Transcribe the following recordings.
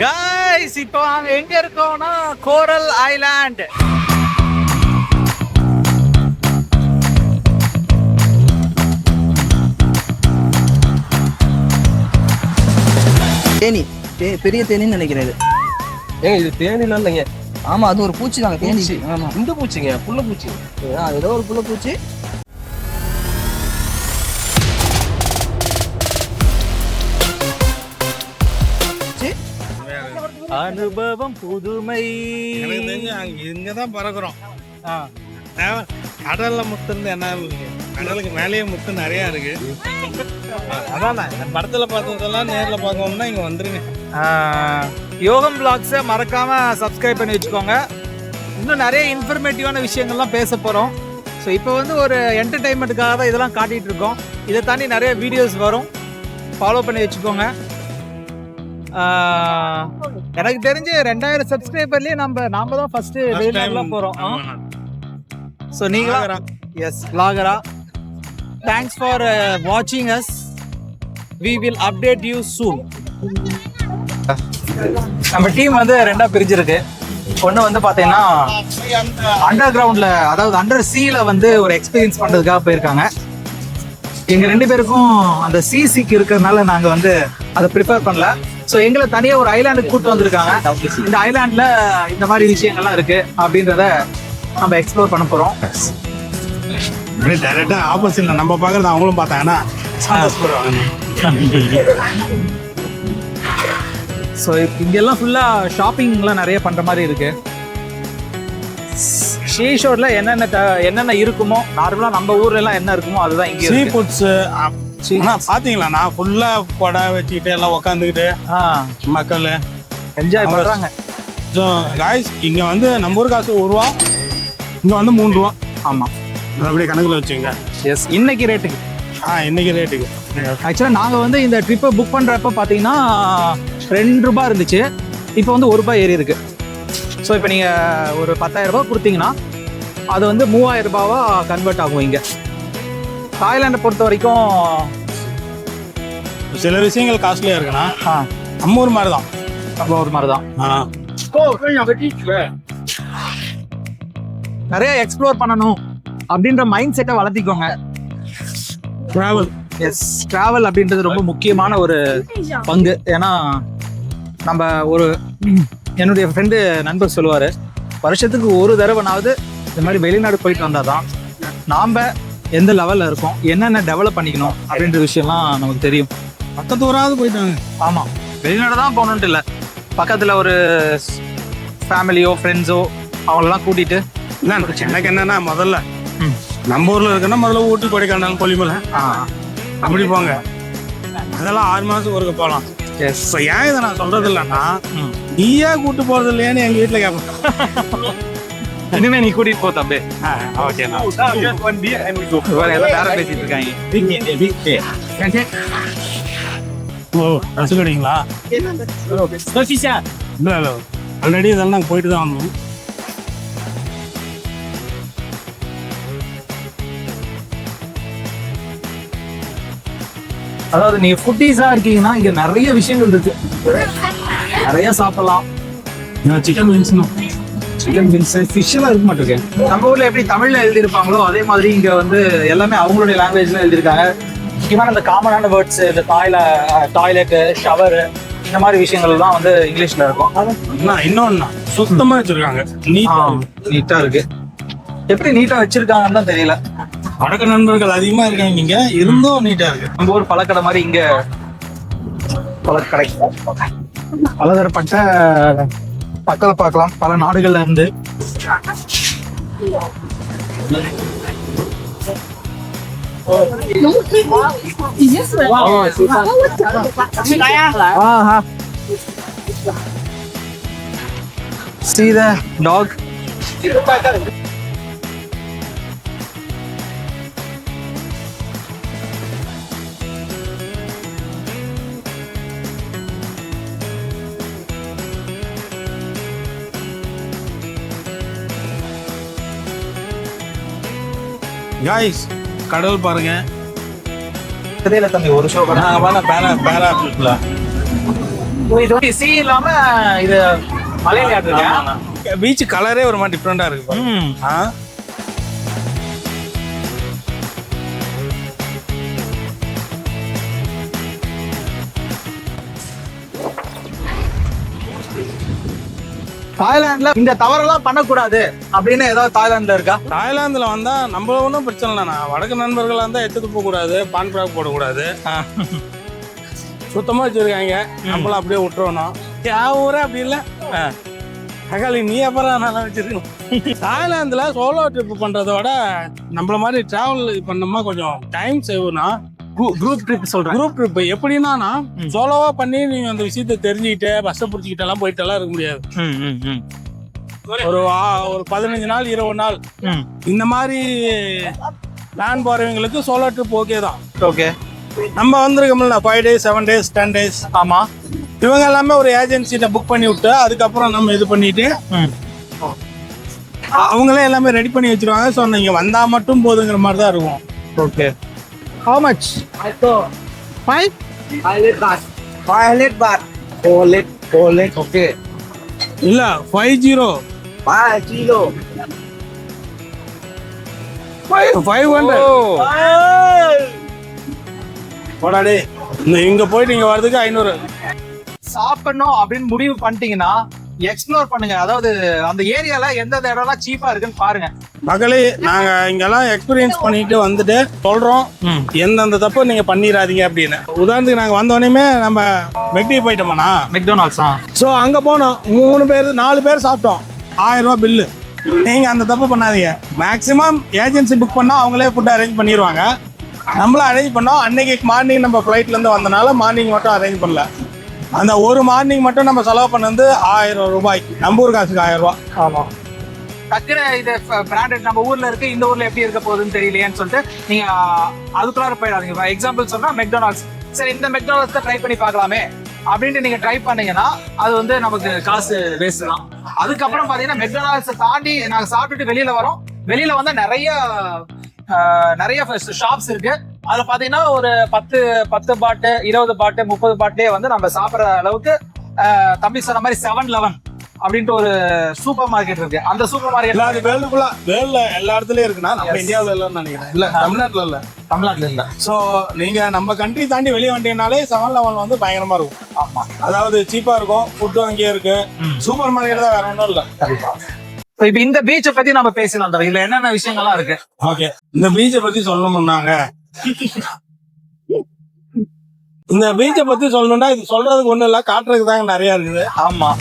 Guys இப்போ நாங்க எங்க இருக்கோம்னா கோரல் ஐலாண்ட். தேனி பெரிய தேனின்னு நினைக்கிறேன். ஏங்க இது தேனிலாம் இல்லைங்க. ஆமா அது ஒரு பூச்சி தாங்க, தேனி. ஆமா இந்த பூச்சிங்க, புள்ள பூச்சி. ஏதோ ஒரு புள்ள பூச்சி. அனுபவம் புதுமை. இங்கதான் பறக்குறோம். கடல்ல முத்து இருந்து என்ன இருக்குங்க, கடலுக்கு மேலேயே முத்து நிறைய இருக்கு. அதான் படத்துல பார்த்ததெல்லாம் நேர்ல பார்க்கணும்னா இங்க வந்துருங்க. யோகம் பிளாக்ஸை மறக்காம சப்ஸ்கிரைப் பண்ணி வச்சுக்கோங்க. இன்னும் நிறைய இன்ஃபர்மேட்டிவான விஷயங்கள்லாம் பேச போகிறோம். ஸோ இப்போ வந்து ஒரு என்டர்டெயின்மெண்ட்டுக்காக தான் இதெல்லாம் காட்டிகிட்டு இருக்கோம். இதை தாண்டி நிறைய வீடியோஸ் வரும், ஃபாலோ பண்ணி வச்சுக்கோங்க. எனக்கு தெரிஞ்சு 2000 சப்ஸ்கிரைபர்லேயே நாம தான் ஃபர்ஸ்ட் வெளிநாடுலாம் போகிறோம். ஸோ நீங்களா எஸ் vlogger. தேங்க்ஸ் ஃபார் வாட்சிங் us. We will update you soon. நம்ம டீம் வந்து ரெண்டா பிரிஞ்சிருக்கு. ஒன்று வந்து பார்த்தீங்கன்னா அண்டர் கிரவுண்டில், அதாவது அண்டர் சீல வந்து ஒரு எக்ஸ்பீரியன்ஸ் பண்ணுறதுக்காக போயிருக்காங்க. எங்கள் 2 பேருக்கும் அந்த சிசிக்கு இருக்கிறதுனால நாங்கள் வந்து அதை ப்ரிஃபர் பண்ணல. ஸோ எங்களை தனியாக ஒரு ஐலாண்டுக்கு கூப்பிட்டு வந்திருக்காங்க. இந்த ஐலாண்டில் இந்த மாதிரி விஷயங்கள்லாம் இருக்குது அப்படின்றத நம்ம எக்ஸ்ப்ளோர் பண்ண போகிறோம். டைரக்டா ஆப்போசிட்ல நம்ம பார்க்கறது அவங்களும் பார்த்தாங்கன்னா ஸோ இங்கெல்லாம் ஃபுல்லாக ஷாப்பிங்லாம் நிறைய பண்ணுற மாதிரி இருக்கு. ஷீஷோர்ல என்னென்ன இருக்குமோ, நார்மலாக நம்ம ஊர்ல எல்லாம் என்ன இருக்குமோ அதுதான் இங்கே. சீ ஃபுட்ஸ் பாத்தீங்களா, நான் ஃபுல்லா கொடை வச்சுக்கிட்டு எல்லாம் உட்காந்துக்கிட்டு மக்கள் என்ஜாய் பண்றாங்க. ஸோ காய்ஸ் இங்க வந்து நம்ம ஊர் காசு 1 ரூபா, இங்க வந்து 3 ரூபா. ஆமா, அப்படியே கணக்குல வச்சுங்க. எஸ், இன்னைக்கு ரேட்டுக்கு. இன்னைக்கு ரேட்டுக்கு ஆக்சுவலாக நாங்கள் வந்து இந்த ட்ரிப்பை புக் பண்ணுறப்ப பார்த்தீங்கன்னா 2 ரூபாய் இருந்துச்சு. இப்போ வந்து 1 ரூபாய் ஏறி இருக்கு. ஸோ இப்போ நீங்கள் ஒரு 10,000 ரூபாய் கொடுத்தீங்கன்னா அது வந்து 3000 ரூபாவா கன்வெர்ட் ஆகும். இங்கே தாய்லாண்டை பொறுத்த வரைக்கும் சில விஷயங்கள் காஸ்ட்லியா இருக்குன்னா நம்ம ஊர் மாதிரி தான். நம்ம ஊர் மாதிரி தான். நிறைய எக்ஸ்ப்ளோர் பண்ணணும் அப்படின்ற மைண்ட் செட்டை வளர்த்திக்கோங்க. டிராவல், எஸ், டிராவல் அப்படின்றது ரொம்ப முக்கியமான ஒரு பங்கு. ஏன்னா நம்ம என்னுடைய ஃப்ரெண்டு நண்பர் சொல்லுவார், வருஷத்துக்கு ஒரு தடவைனாவது இந்த மாதிரி வெளிநாடு போயிட்டு வந்தால் தான் நாம் எந்த லெவலில் இருக்கோம், என்னென்ன டெவலப் பண்ணிக்கணும் அப்படின்ற விஷயம்லாம் நமக்கு தெரியும். பக்கத்து ஊராவது போயிட்டாங்க. ஆமாம், வெளிநாடு தான் போகணுன்ட்டு இல்லை, பக்கத்தில் ஒரு ஃபேமிலியோ ஃப்ரெண்ட்ஸோ அவங்களெல்லாம் கூட்டிகிட்டு. எனக்கு என்னன்னா, முதல்ல நம்ம ஊர்ல இருக்குன்னா முதல்ல ஊட்டி, கொடைக்கானல், கொல்லிமலை அப்படி போங்க. அதெல்லாம் 6 மாதத்துக்கு ஒருக்க போகலாம். எஸ், ஏன் இதை நான் சொல்றது இல்லைன்னா, நீயே கூட்டு போறது இல்லையான்னு எங்க வீட்டுல கேட்பேன். இனிமே நீ கூட்டிட்டு போ தம்பி. ஓகேண்ணா. எல்லாம் பேசிட்டு இருக்காங்க. ஓ, ரசிகடிங்களா? இல்லை, ஆல்ரெடி இதெல்லாம் நாங்கள் போயிட்டு தான் வந்தோம். அதாவது நீங்க ஃபுட்டீஸா இருக்கீங்கன்னா இங்க நிறைய விஷயங்கள் இருக்கு, நிறைய சாப்பிடலாம். சிக்கன் விங்ஸ், ஃபிஷ் எல்லாம் இருக்க மாட்டிருக்கேன். நம்ம ஊர்ல எப்படி தமிழ்ல எழுதியிருப்பாங்களோ அதே மாதிரி இங்க வந்து எல்லாமே அவங்களுடைய லாங்குவேஜ்ல எழுதியிருக்காங்க. முக்கியமான இந்த காமனான வேர்ட்ஸ், இந்த டாய்லெட்டு, ஷவர், இந்த மாதிரி விஷயங்கள் தான் வந்து இங்கிலீஷ்ல இருக்கும். இன்னொன்னு சுத்தமா வச்சிருக்காங்க, நீட்டா இருக்கு. எப்படி நீட்டா வச்சிருக்காங்கன்னு தான் தெரியல. வடக்கு நண்பர்கள் அதிகமா இருக்காங்க இங்க, இருந்தும் நீட்டா இருக்கு. நம்ம ஊர் பழக்கடை மாதிரி இங்க பழக்கடை பலதரப்பட்ட மக்களை பார்க்கலாம், பல நாடுகள்ல இருந்து. See the dog. காய்ஸ், கடல் பாருங்க. தெரியல தம்பி, ஒரு ஷோ பேரா இது வந்து சி இல்லாம இது மலையில இருக்கு. பீச் கலரே ஒரு மாதிரி டிஃப்ரெண்டா இருக்கு பாருங்க. ஆ தாய்லாந்துல இந்த தவறெல்லாம் பண்ணக்கூடாது அப்படின்னு ஏதாவது தாய்லாந்துல இருக்கா? தாய்லாந்துல வந்தா நம்ம ஒன்றும் பிரச்சனை இல்லைண்ணா. வடக்கு நண்பர்களா இருந்தா எடுத்துட்டு போக கூடாது, பான் பிராக் போடக்கூடாது, சுத்தமா வச்சிருக்காங்க. நம்மளும் அப்படியே விட்டுறணும். ஊரே அப்படி இல்லை. தகாளி நீ அப்புறம் நல்லா வச்சிருக்கணும். தாய்லாந்துல சோலோ ட்ரிப் பண்றதோட நம்மள மாதிரி டிராவல் பண்ணோம்னா கொஞ்சம் டைம் சேவ்னா குரூப் ட்ரிப் சொல்றேன். குரூப் ட்ரிப் எப்படின்னா சோலோவா பண்ணி நீங்க அந்த விஷயத்தை தெரிஞ்சுக்கிட்டு பஸ்ஸை பிடிச்சிக்கிட்டு எல்லாம் போயிட்டு எல்லாம் இருக்க முடியாது. ஒரு 15 நாள் 20 நாள் இந்த மாதிரி பிளான் போறவங்களுக்கு சோலோ ட்ரிப் ஓகே தான். ஓகே, நம்ம வந்திருக்கோம்ல 5 days 7 days 10 days. ஆமா, இவங்க எல்லாமே ஒரு ஏஜென்சிட்ட புக் பண்ணி விட்டு அதுக்கப்புறம் நம்ம இது பண்ணிட்டு அவங்களே எல்லாமே ரெடி பண்ணி வச்சிருவாங்க. ஸோ நீங்க வந்தா மட்டும் போதுங்கிற மாதிரி தான் இருக்கும். Okay. How much? 5 baht. 500 baht. 400. Okay. இல்ல 50 5 kilo. 500. போடாடே, இங்க போயிட்டு இங்க வர்றதுக்கு 500. சாப்பிடணும் அப்படின்னு முடிவு பண்ணிட்டீங்கன்னா எக்ஸ்ப்ளோர் பண்ணுங்க. அதாவது அந்த ஏரியால எந்தெந்த இடம்லாம் சீப்பா இருக்குன்னு பாருங்க. மகளே, நாங்க இங்கெல்லாம் எக்ஸ்பீரியன்ஸ் பண்ணிட்டு வந்துட்டு சொல்றோம், எந்தெந்த தப்பு நீங்க பண்ணிடாதீங்க அப்படின்னு. உதாரணத்துக்கு நாங்க வந்தோடனே நம்ம மெக்டி போயிட்டோம்னா மெக்டொனால்ட்ஸ். ஸோ அங்க போனோம், 3 பேர் 4 பேர் சாப்பிட்டோம், 1000 ரூபாய் பில்லு. நீங்க அந்த தப்பு பண்ணாதீங்க. மேக்சிமம் ஏஜென்சி புக் பண்ணா அவங்களே ஃபுட் அரேஞ்ச் பண்ணிடுவாங்க. நம்மளும் அரேஞ்ச் பண்ணோம். அன்னைக்கு மார்னிங் நம்ம ஃப்ளைட்ல இருந்து வந்தனால மார்னிங் மட்டும் அரேஞ்ச் பண்ணல. அந்த ஒரு மார்னிங் மட்டும் நம்ம செலவு பண்ணது 1000 ரூபாய், நம்ம ஊர் காசுக்கு 1000 ரூபாய். ஆமா, டக்குனு இது பிராண்டட் நம்ம ஊர்ல இருக்கு, இந்த ஊர்ல எப்படி இருக்க போகுதுன்னு தெரியலையேன்னு சொல்லிட்டு நீங்க அதுக்குள்ளார போயிடாதீங்க. எக்ஸாம்பிள் சொன்னா மெக்டொனால்ட்ஸ், சரி இந்த மெக்டொனால்ட்ஸ் ட்ரை பண்ணி பார்க்கலாமே அப்படின்ட்டு நீங்க ட்ரை பண்ணீங்கன்னா அது வந்து நமக்கு காசு வேஸ்ட் தான். அதுக்கப்புறம் பாத்தீங்கன்னா மெக்டொனால்ட்ஸை தாண்டி நாங்க சாப்பிட்டுட்டு வெளியில வரோம். வெளியில வந்தா நிறைய ஷாப்ஸ் இருக்கு. அதுல பாத்தீங்கன்னா ஒரு 10 பாட்டு 20 பாட்டு 30 பாட்லயே வந்து நம்ம சாப்பிடுற அளவுக்கு தம்பி சொன்ன மாதிரி 7-Eleven அப்படின்ட்டு ஒரு சூப்பர் மார்க்கெட் இருக்கு. அந்த சூப்பர் மார்க்கெட் அது வேர்ல்ட்ல எல்லா இடத்துலயும் இருக்குன்னா நம்ம இந்தியாவில் இல்லைன்னு நினைக்கிறேன். இல்ல, தமிழ்நாட்டுல இல்ல. ஸோ நீங்க நம்ம கண்ட்ரி தாண்டி வெளியே வந்துட்டீங்கனாலே 7-Eleven வந்து பயங்கரமா இருக்கும். ஆமா, அதாவது சீப்பா இருக்கும், ஃபுட்டும் அங்கேயே இருக்கு, சூப்பர் மார்க்கெட் தான், வேற ஒன்றும் இல்ல. இப்ப இந்த பீச்சை பத்தி நம்ம பேசலாம். இதுல என்னென்ன விஷயங்கள்லாம் இருக்கு? ஓகே, இந்த பீச்சை பத்தி சொல்லணும்னாங்க, இந்த பீச்சை பத்தி சொல்லணும்னா இது சொல்றதுக்கு ஒண்ணும் இல்ல, காட்டுறதுக்கு தாங்க நிறைய இருக்குது. ஆமா,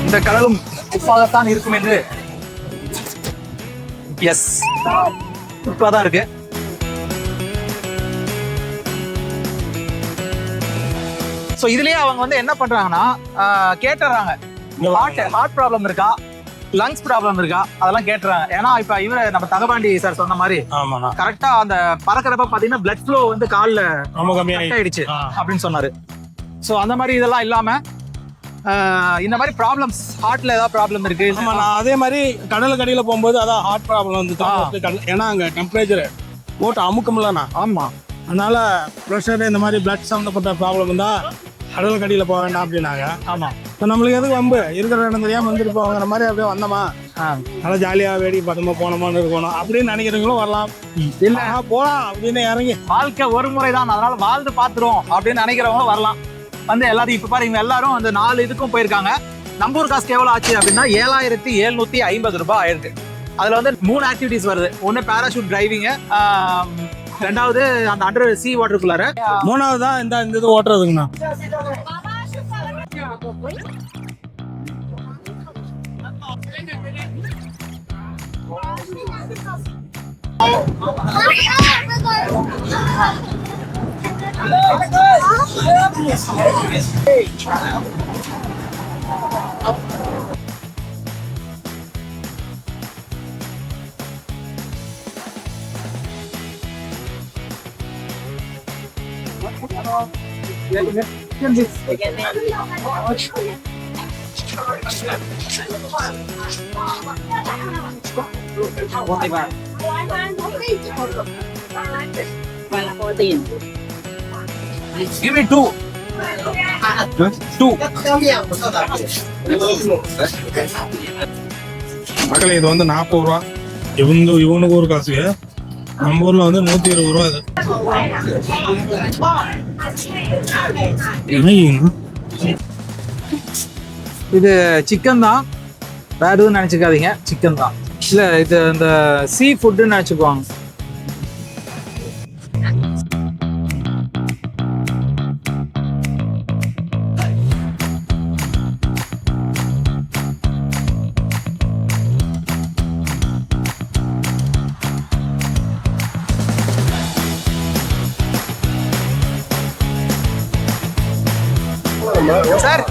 இந்த கடலும் உப்பாகத்தான் இருக்கும் என்று எஸ் உப்பாதான் இருக்கு. ஸோ இதுலயே அவங்க வந்து என்ன பண்றாங்கன்னா கேட்டுறாங்க, ஹார்ட் ப்ராப்ளம் இருக்கா, லங்ஸ் ப்ராப்ளம் இருக்கா, அதெல்லாம் கேட்டுறாங்க. ஏன்னா இப்ப இவரு நம்ம தகபாண்டி சார் சொன்ன மாதிரி கரெக்டா அந்த பறக்கிறப்ப பாத்தீங்கன்னா பிளட் ஃப்ளோ வந்து கால்ல ரொம்ப கம்மியாயிடுச்சு அப்படின்னு சொன்னாரு. ஸோ அந்த மாதிரி இதெல்லாம் இல்லாம இந்த மாதிரி ப்ராப்ளம்ஸ், ஹார்ட்ல ஏதாவது ப்ராப்ளம் இருக்கு. அதே மாதிரி கடலுக்கு அடியில போகும்போது அதான் ஹார்ட் ப்ராப்ளம் வந்து, ஏன்னா அங்க டெம்பரேச்சர் போட்டு அமுக்கம்லண்ணா. ஆமா, அதனால ப்ரெஷர் இந்த மாதிரி பிளட் சம்மந்தப்பட்ட ப்ராப்ளம் இருந்தா கடலுக்கு அடியில போக வேண்டாம் அப்படின்னாங்க. ஆமா, இப்போ நம்மளுக்கு எதுக்கு வம்பு, இருக்கிற இடம் தெரியாம வந்துட்டு போங்கிற மாதிரி அப்படியே வந்தோமா, நல்லா ஜாலியா வேடி பார்த்தோமா போனோமான்னு இருக்கணும் அப்படின்னு நினைக்கிறவங்களும் வரலாம். இல்ல போலாம் அப்படின்னு இறங்கி வாழ்க்கை ஒரு முறை தான், அதனால வாழ்ந்து பாத்துரும் அப்படின்னு நினைக்கிறவங்களும் வரலாம். வந்து எல்லாரும் இப்ப பாருங்க, எல்லாரும் அந்த 4 இதுக்கும் போயிருக்காங்க. நம்ம ஊர் காசுக்கு எவ்வளவு ஆச்சு அப்படின்னா 7750 ரூபாய் ஆயிருக்கு. அதுல வந்து 3 ஆக்டிவிட்டிஸ் வருது. ஒன்னு பேராஷூட் டிரைவிங், ரெண்டாவது அந்த அண்டர் சி வாட்டருக்குள்ளார, மூணாவது தான் இந்த இது ஓட்டுறதுங்கண்ணா. Give me two. Two. மக்களே இது வந்து 40 ரூபா. இவனுக்கு ஒரு காசு. நம்ம ஊர்ல வந்து 120 ரூபா இது. இது சிக்கன் தான், வேற எதுவும் நினைச்சுக்காதீங்க, சிக்கன் தான். இல்ல இது இந்த சீ ஃபுட்டுன்னு நினைச்சுக்குவாங்க. சார்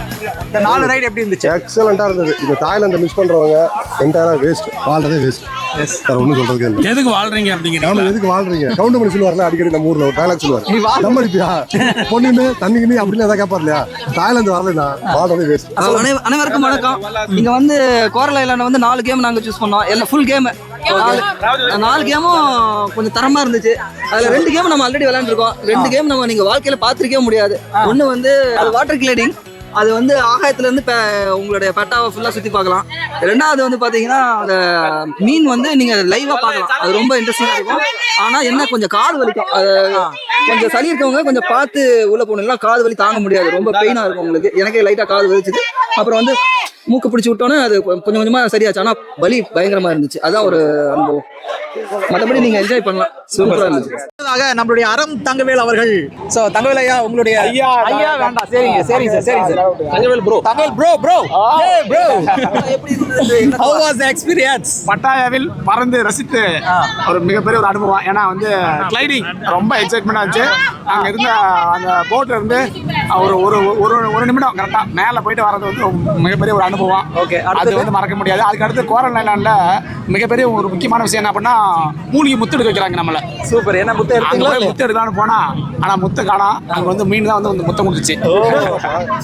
இந்த 4 ரைடு எப்படி இருந்துச்சு? எக்ஸலண்டா இருந்தது. இந்த தாய்லாந்து மிஸ் பண்றவங்க என்டையரா வேஸ்ட், வாழ்றதே வேஸ்ட். வேற ஒண்ணும் சொல்றதுக்கு இல்லை. எதுக்கு வாழ்றீங்க அப்படிங்கிறீங்க? நாம எதுக்கு வாழ்றீங்க? கவுண்ட் பண்ணி சொல்லுவார்ல அடிக்கடி, நம்ம ஊர்ல ஒரு டயலாக் சொல்லுவார், நம்ம அடிப்பியா பொண்ணுன்னு தண்ணிக்குன்னு அப்படின்னு எதாவது கேட்பார் இல்லையா? தாய்லாந்து வரலன்னா வாழ்றதே வேஸ்ட். அனைவருக்கும் வணக்கம். இங்க வந்து கோரல் ஐலாண்ட்ல வந்து 4 கேம் நாங்க சூஸ் பண்ணோம். எல்லாம் ஃபுல் கேம். 4 கேமும் கொஞ்சம் தரமா இருந்துச்சு. அதுல 2 கேம் நம்ம ஆல்ரெடி விளையாண்டுருக்கோம். 2 கேம் நம்ம நீங்க வாழ்க்கையில பாத்திருக்கவே முடியாது. ஒண்ணு வந்து வாட்டர் கிளைடிங், அது வந்து ஆகாயத்துல இருந்து உங்களுடைய பட்டாவை ஃபுல்லா சுத்தி பார்க்கலாம். 2வது வந்து பாத்தீங்கன்னா அந்த மீன் வந்து நீங்க லைவா பார்க்கலாம். அது ரொம்ப இன்ட்ரெஸ்டிங்கா இருக்கும். ஆனா என்ன, கொஞ்சம் காது வலிக்கும். அது கொஞ்சம் சளி இருக்கவங்க கொஞ்சம் பார்த்து உள்ள போகணும், காது வலி தாங்க முடியாது, ரொம்ப பெயினா இருக்கும் உங்களுக்கு. எனக்கே லைட்டா காது வலிச்சுது. அப்புறம் வந்து மூக்கு பிடிச்சி விட்டோன்னே அது கொஞ்சம் கொஞ்சமா சரியாச்சு. ஆனா வலி பயங்கரமா இருந்துச்சு. அதான் ஒரு அனுபவம். மற்றபடி நீங்க என்ஜாய் பண்ணலாம். சூப்பரா இருந்துச்சு. நம்மளுடைய அறம் தங்கவேல் அவர்கள். சோ தங்கவேல் ஐயா, உங்களுடைய ஐயா வேண்டாம், சரிங்க சரிங்க சார், சரிங்க sir. Thangavel bro. Thangavel bro bro bro எப்படி இருந்தது? how was the experience? பட்டாயாவில் பறந்து ரசித்து ஒரு மிகப்பெரிய ஒரு அனுபவம். ஏன்னா வந்து கிளைடிங் ரொம்ப எக்ஸைட்மெண்டா இருந்துச்சு. அங்க இருந்த அந்த போட்ல இருந்து ஒரு ஒரு ஒரு நிமிடம் கரெக்டா மேல போயிட்டு வர்றது வந்து மிகப்பெரிய ஒரு அனுபவம். ஓகே, அது வந்து மறக்க முடியாது. அதுக்கு அடுத்து கோரல் ஐலாண்ட்ல மிகப்பெரிய ஒரு முக்கியமான விஷயம் என்ன பண்ணா, மூலிகை முத்து எடுக்க வைக்கிறாங்க நம்மள. சூப்பர். என்ன முத்து எடுத்தீங்களா? முத்து எடுக்கலாம்னு போனா ஆனா முத்து காணோம். அங்க வந்து மீன் தான் வந்து முத்தம் கொடுத்துச்சு.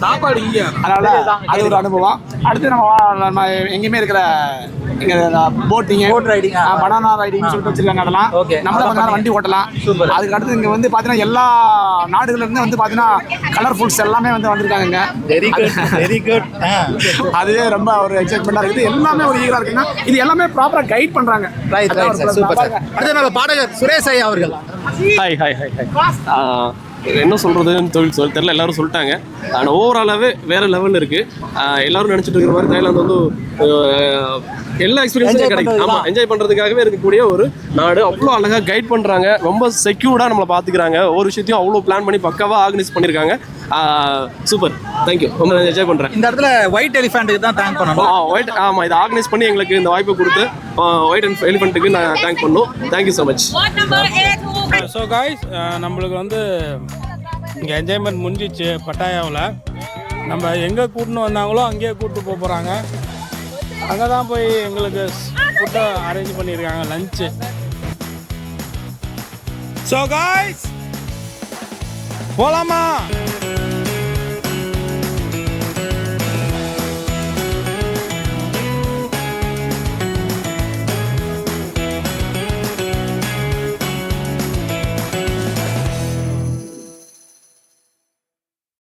சாப்பாடு இங்க. அதனால அது ஒரு அனுபவம். அடுத்து நம்ம எங்கேயுமே இருக்கிற boating, boat riding, banana riding சொல்லிட்டு வச்சிருக்காங்க. அதெல்லாம் நம்மள கொஞ்ச நேரம் வண்டி ஓட்டலாம். அதுக்கு அடுத்து இங்க வந்து பாத்தீங்கன்னா எல்லா நாடுகள்ல இருந்து வந்து பாத்தீங்கன்னா கலர்ஃபுல்ஸ் எல்லாமே வந்து வந்திருக்காங்க. Very good very good. அதுவே ரொம்ப ஒரு எக்ஸைட்மெண்டா இருக்குது. எல்லாமே ஒரு ஈகரா இருக்குன்னா இது எல்லாமே ப்ராப்பரா கைட் பண்றாங்க. Right right sir, super sir. அடுத்து நம்ம பாடகர் சுரேஷ் ஐயா அவர்கள். Hi hi hi hi. என்ன சொல்கிறதுன்னு தெரியல, எல்லாரும் சொல்லிட்டாங்க. ஆனால் ஓவராலாகவே வேறு லெவலில் இருக்குது. எல்லாரும் நினச்சிட்டு இருக்கிற மாதிரி தாய்லாந்து வந்து எல்லா எக்ஸ்பீரியன்ஸும் கிடைக்கும். ஆமாம், என்ஜாய் பண்ணுறதுக்காகவே இருக்கக்கூடிய ஒரு நாடு. அவ்வளோ அழகாக கைட் பண்ணுறாங்க, ரொம்ப செக்யூர்டாக நம்மளை பார்த்துக்கிறாங்க. ஒவ்வொரு விஷயத்தையும் அவ்வளோ பிளான் பண்ணி பக்காவாக ஆர்கனைஸ் பண்ணியிருக்காங்க. Super, thank you. ரொம்ப என்ஜாய் பண்ணுறேன். இந்த இடத்துல ஒயிட் எலிஃபென்ட்டுக்கு தான் தேங்க் பண்ணணும். ஒயிட், ஆமாம், இதை ஆர்கனைஸ் பண்ணி எங்களுக்கு இந்த வாய்ப்பை கொடுத்து ஒயிட் அண்ட் எலிஃபென்ட்டுக்கு நான் தேங்க் பண்ணணும். Thank you so much. So guys, நம்மளுக்கு வந்து இங்கே என்ஜாய்மெண்ட் முடிஞ்சிச்சு பட்டாயாவில். நம்ம எங்கே கூட்டின்னு வந்தாங்களோ அங்கேயே கூப்பிட்டு போக போகிறாங்க. அங்கே தான் போய் எங்களுக்கு ஃபுட்டை அரேஞ்ச் பண்ணியிருக்காங்க, லஞ்சு. ஸோ காய்ஸ், போகலாமா?